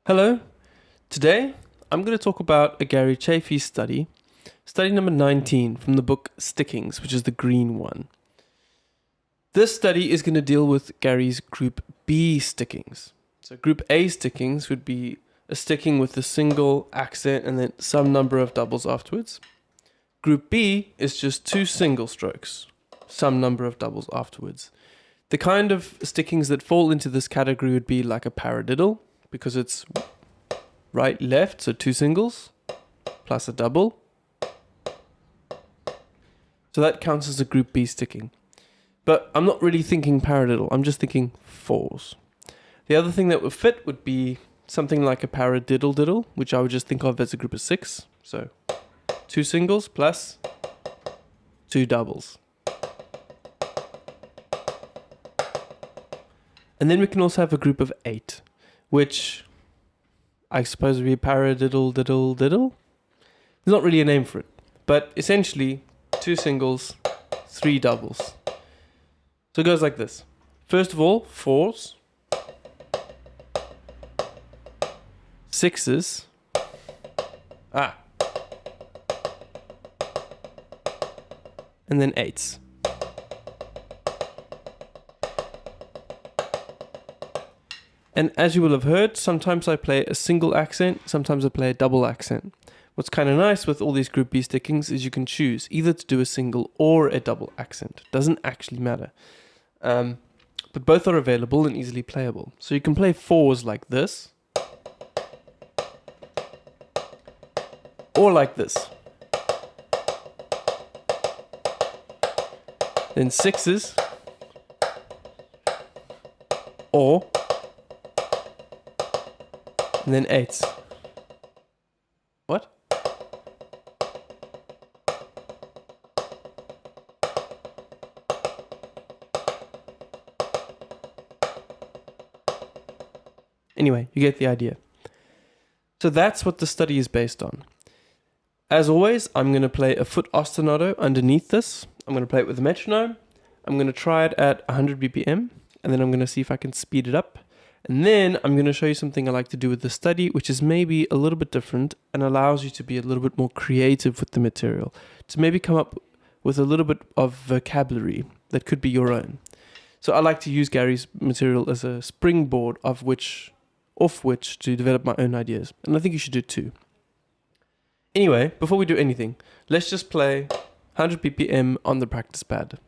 Hello. Today, I'm going to talk about a Gary Chaffee study number 19 from the book Stickings, which is the green one. This study is going to deal with Gary's Group B stickings. So, Group A stickings would be a sticking with a single accent and then some number of doubles afterwards. Group B is just two single strokes, some number of doubles afterwards. The kind of stickings that fall into this category would be like a paradiddle, because it's right, left, so two singles, plus a double. So that counts as a Group B sticking. But I'm not really thinking paradiddle, I'm just thinking fours. The other thing that would fit would be something like a paradiddle diddle, which I would just think of as a group of six. So two singles plus two doubles. And then we can also have a group of eight, which I suppose would be paradiddle diddle diddle. There's not really a name for it, but essentially two singles, three doubles. So it goes like this. First of all, fours, sixes, and then eights. And as you will have heard, sometimes I play a single accent, sometimes I play a double accent. What's kind of nice with all these Group B stickings is you can choose either to do a single or a double accent. Doesn't actually matter. But both are available and easily playable. So you can play fours like this, or like this. Then sixes, or, and then eights. What? Anyway, you get the idea. So that's what the study is based on. As always, I'm going to play a foot ostinato underneath this. I'm going to play it with a metronome. I'm going to try it at 100 BPM, and then I'm going to see if I can speed it up. And then I'm going to show you something I like to do with the study, which is maybe a little bit different and allows you to be a little bit more creative with the material, to maybe come up with a little bit of vocabulary that could be your own. So I like to use Gary's material as a springboard off which to develop my own ideas. And I think you should do too. Anyway, before we do anything, let's just play 100 BPM on the practice pad.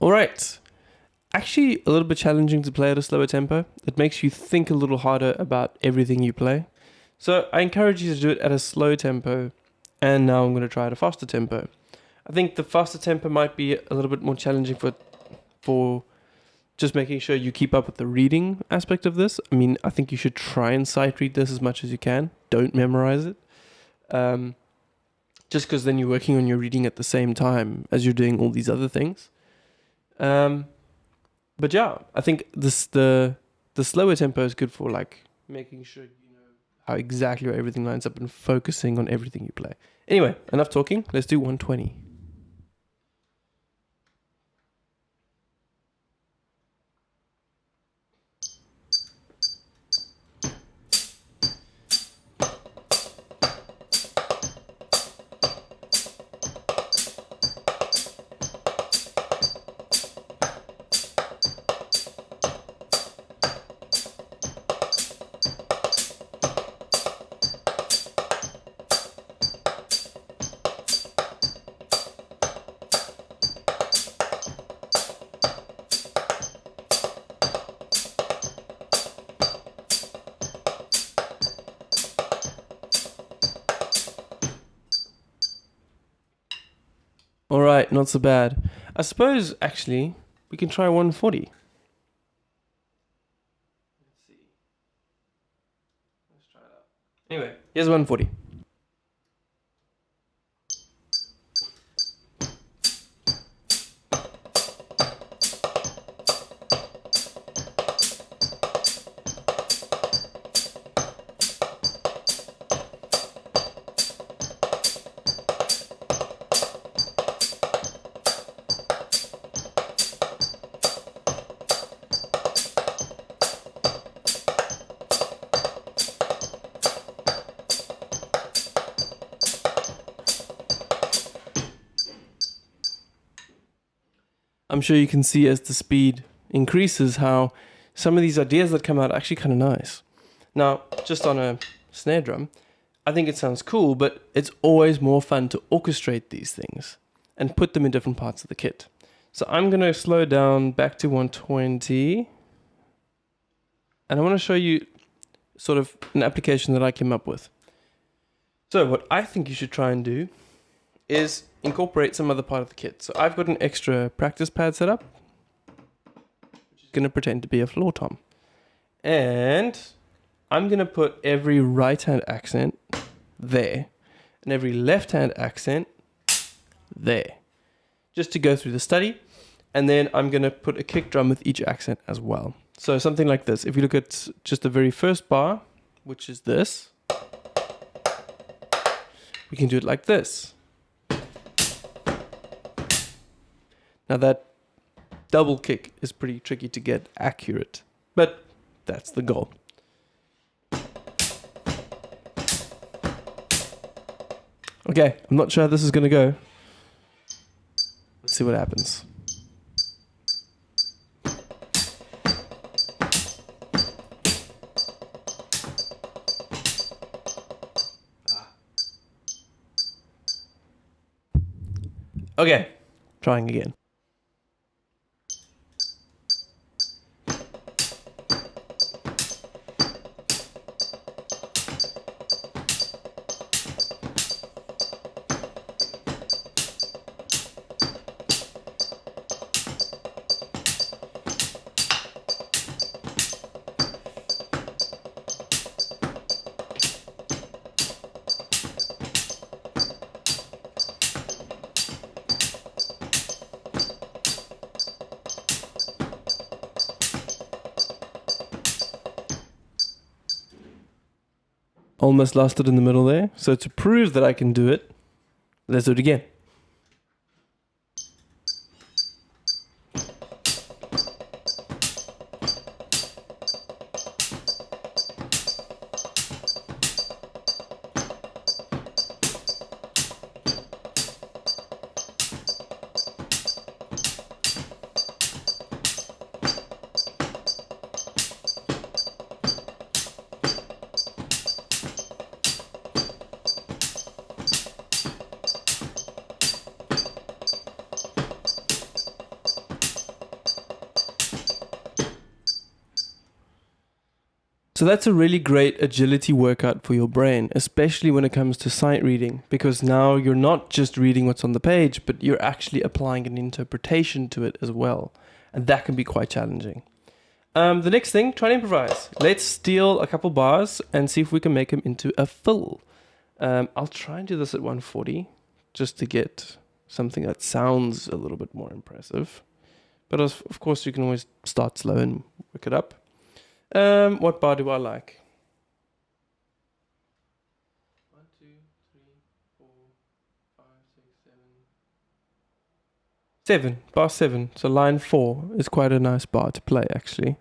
Alright, actually a little bit challenging to play at a slower tempo. It makes you think a little harder about everything you play. So I encourage you to do it at a slow tempo, and now I'm going to try at a faster tempo. I think the faster tempo might be a little bit more challenging for just making sure you keep up with the reading aspect of this. I mean, I think you should try and sight read this as much as you can. Don't memorize it. Just because then you're working on your reading at the same time as you're doing all these other things. But yeah, I think the slower tempo is good for like making sure you know how exactly everything lines up and focusing on everything you play. Anyway, enough talking. Let's do 120. All right, not so bad. I suppose, actually, we can try 140. Let's see. Let's try it out. Anyway, here's 140. I'm sure you can see as the speed increases how some of these ideas that come out are actually kind of nice. Now, just on a snare drum, I think it sounds cool, but it's always more fun to orchestrate these things and put them in different parts of the kit. So I'm going to slow down back to 120. And I want to show you sort of an application that I came up with. So what I think you should try and do is incorporate some other part of the kit. So I've got an extra practice pad set up, which is going to pretend to be a floor tom. And I'm going to put every right hand accent there and every left hand accent there, just to go through the study. And then I'm going to put a kick drum with each accent as well. So something like this. If you look at just the very first bar, which is this, we can do it like this. Now that double kick is pretty tricky to get accurate, but that's the goal. Okay, I'm not sure how this is going to go. Let's see what happens. Okay, trying again. Almost lost it in the middle there. So to prove that I can do it, let's do it again. So that's a really great agility workout for your brain, especially when it comes to sight reading, because now you're not just reading what's on the page, but you're actually applying an interpretation to it as well. And that can be quite challenging. The next thing, try to improvise. Let's steal a couple bars and see if we can make them into a fill. I'll try and do this at 140 just to get something that sounds a little bit more impressive. But of course, you can always start slow and work it up. What bar do I like? 1, 2, 3, 4, 5, 6, 7. 7, bar 7. So line 4 is quite a nice bar to play, actually.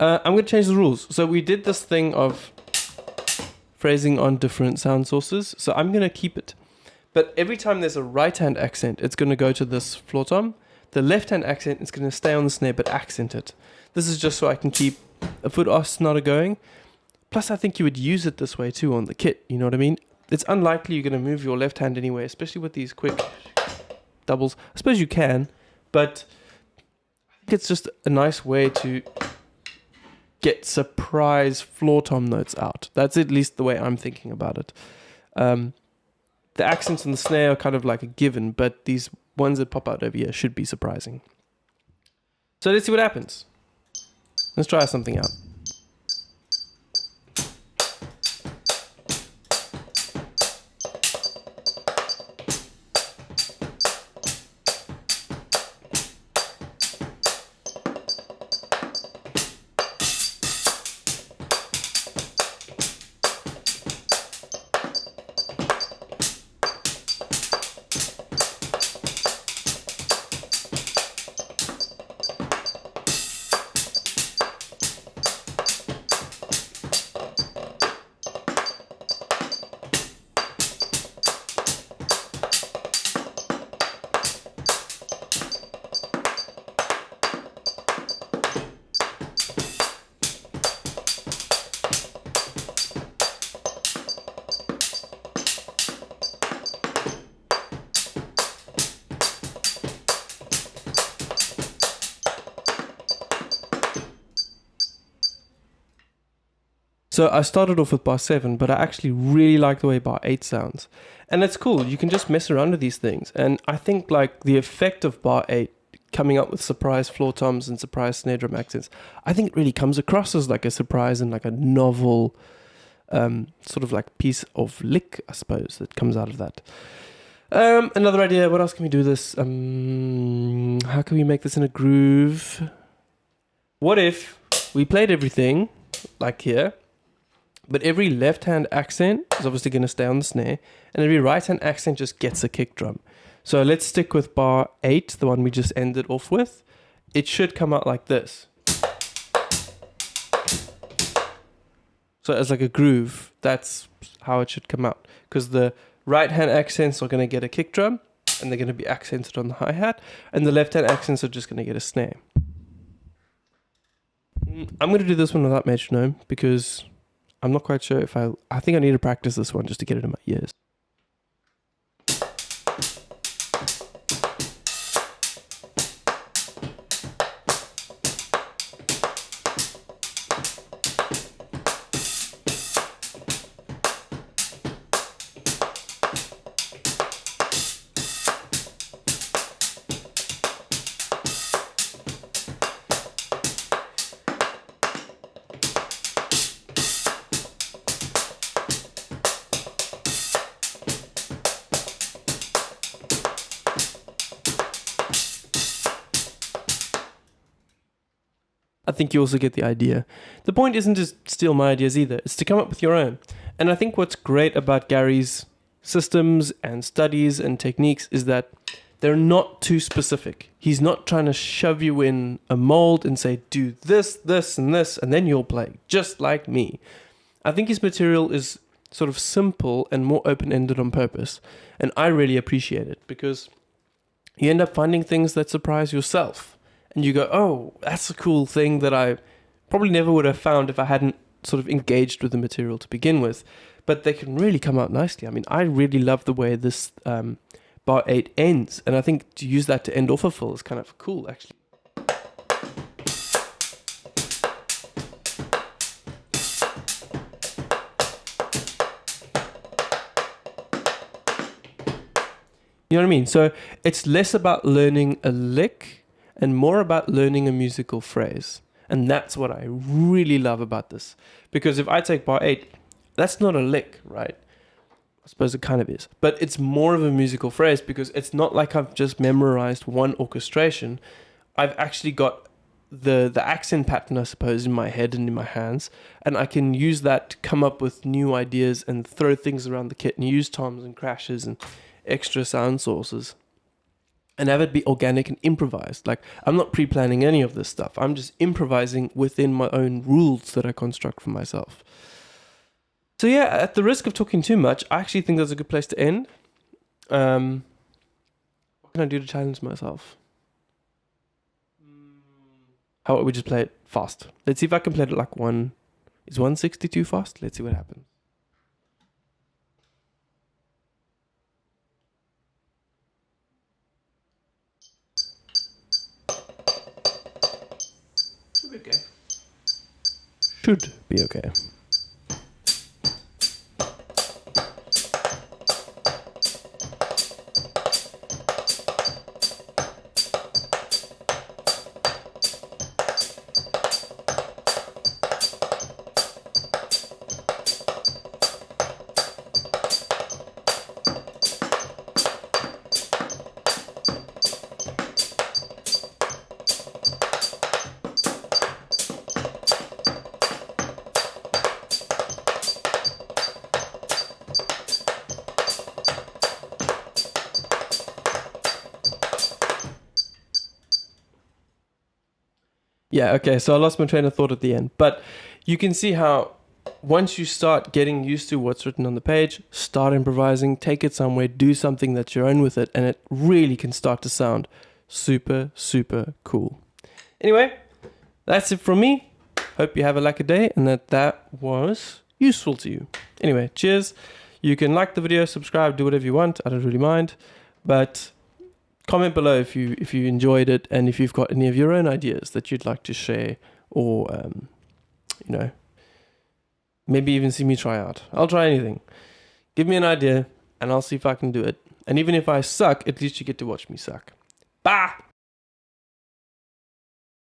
I'm going to change the rules. So we did this thing of phrasing on different sound sources. So I'm going to keep it. But every time there's a right hand accent, it's going to go to this floor tom. The left hand accent is going to stay on the snare but accent it. This is just so I can keep a foot ostinato going. Plus, I think you would use it this way too on the kit. You know what I mean? It's unlikely you're going to move your left hand anyway, especially with these quick doubles. I suppose you can, but I think it's just a nice way to get surprise floor tom notes out. That's at least the way I'm thinking about it. The accents on the snare are kind of like a given, but these ones that pop out over here should be surprising. So let's see what happens. Let's try something out. So I started off with bar 7, but I actually really like the way bar 8 sounds. And it's cool. You can just mess around with these things. And I think like the effect of bar 8 coming up with surprise floor toms and surprise snare drum accents, I think it really comes across as like a surprise and like a novel sort of like piece of lick, I suppose, that comes out of that. Another idea, what else can we do this? How can we make this in a groove? What if we played everything like here, but every left-hand accent is obviously going to stay on the snare, and every right-hand accent just gets a kick drum. So let's stick with bar 8, the one we just ended off with. It should come out like this. So as like a groove, that's how it should come out. Because the right-hand accents are going to get a kick drum, and they're going to be accented on the hi-hat, and the left-hand accents are just going to get a snare. I'm going to do this one without metronome, because I'm not quite sure if I think I need to practice this one just to get it in my ears. I think you also get the idea. The point isn't to steal my ideas either, it's to come up with your own. And I think what's great about Gary's systems and studies and techniques is that they're not too specific. He's not trying to shove you in a mold and say, do this, this, and this, and then you'll play, just like me. I think his material is sort of simple and more open-ended on purpose. And I really appreciate it because you end up finding things that surprise yourself. And you go, oh, that's a cool thing that I probably never would have found if I hadn't sort of engaged with the material to begin with. But they can really come out nicely. I mean, I really love the way this bar 8 ends. And I think to use that to end off a fill is kind of cool, actually. You know what I mean? So it's less about learning a lick and more about learning a musical phrase. And that's what I really love about this. Because if I take bar 8, that's not a lick, right? I suppose it kind of is. But it's more of a musical phrase because it's not like I've just memorized one orchestration. I've actually got the accent pattern, I suppose, in my head and in my hands. And I can use that to come up with new ideas and throw things around the kit and use toms and crashes and extra sound sources. And have it be organic and improvised. Like, I'm not pre-planning any of this stuff. I'm just improvising within my own rules that I construct for myself. So yeah, at the risk of talking too much, I actually think that's a good place to end. What can I do to challenge myself? How about we just play it fast? Let's see if I can play it like one. Is 162 fast? Let's see what happens. Should be okay. Should be okay. Yeah, okay, so I lost my train of thought at the end. But you can see how once you start getting used to what's written on the page, start improvising, take it somewhere, do something that's your own with it, and it really can start to sound super, super cool. Anyway, that's it from me. Hope you have a lucky day and that was useful to you. Anyway, cheers. You can like the video, subscribe, do whatever you want. I don't really mind. But comment below if you enjoyed it and if you've got any of your own ideas that you'd like to share or, maybe even see me try out. I'll try anything. Give me an idea and I'll see if I can do it. And even if I suck, at least you get to watch me suck. Bye!